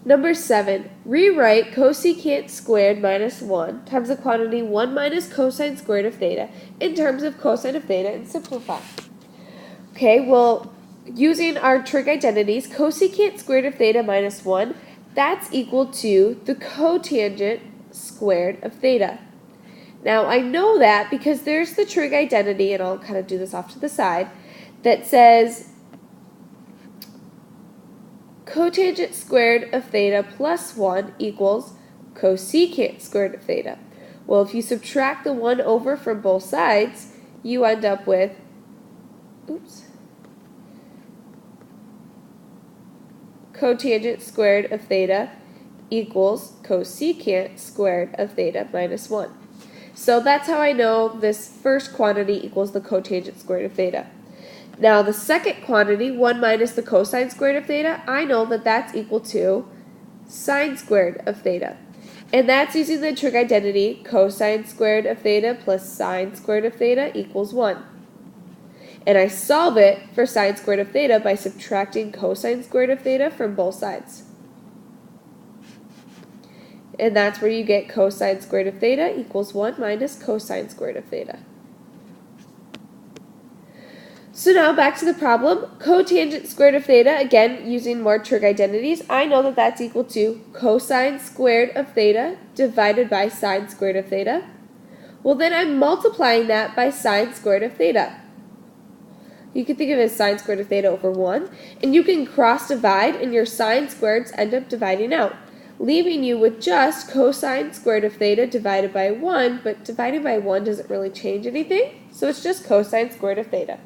Number 7, rewrite cosecant squared minus 1 times the quantity 1 minus cosine squared of theta in terms of cosine of theta and simplify. Okay, well, using our trig identities, cosecant squared of theta minus 1, that's equal to the cotangent squared of theta. Now, I know that because there's the trig identity, and I'll kind of do this off to the side, that says cotangent squared of theta plus 1 equals cosecant squared of theta. Well, if you subtract the 1 over from both sides, you end up with, cotangent squared of theta equals cosecant squared of theta minus 1. So that's how I know this first quantity equals the cotangent squared of theta. Now the second quantity, 1 minus the cosine squared of theta, I know that that's equal to sine squared of theta. And that's using the trig identity, cosine squared of theta plus sine squared of theta equals 1. And I solve it for sine squared of theta by subtracting cosine squared of theta from both sides. And that's where you get cosine squared of theta equals 1 minus cosine squared of theta. So now back to the problem. Cotangent squared of theta, again using more trig identities, I know that that's equal to cosine squared of theta divided by sine squared of theta. Well, then I'm multiplying that by sine squared of theta. You can think of it as sine squared of theta over 1, and you can cross divide and your sine squareds end up dividing out, leaving you with just cosine squared of theta divided by 1, but dividing by 1 doesn't really change anything, so it's just cosine squared of theta.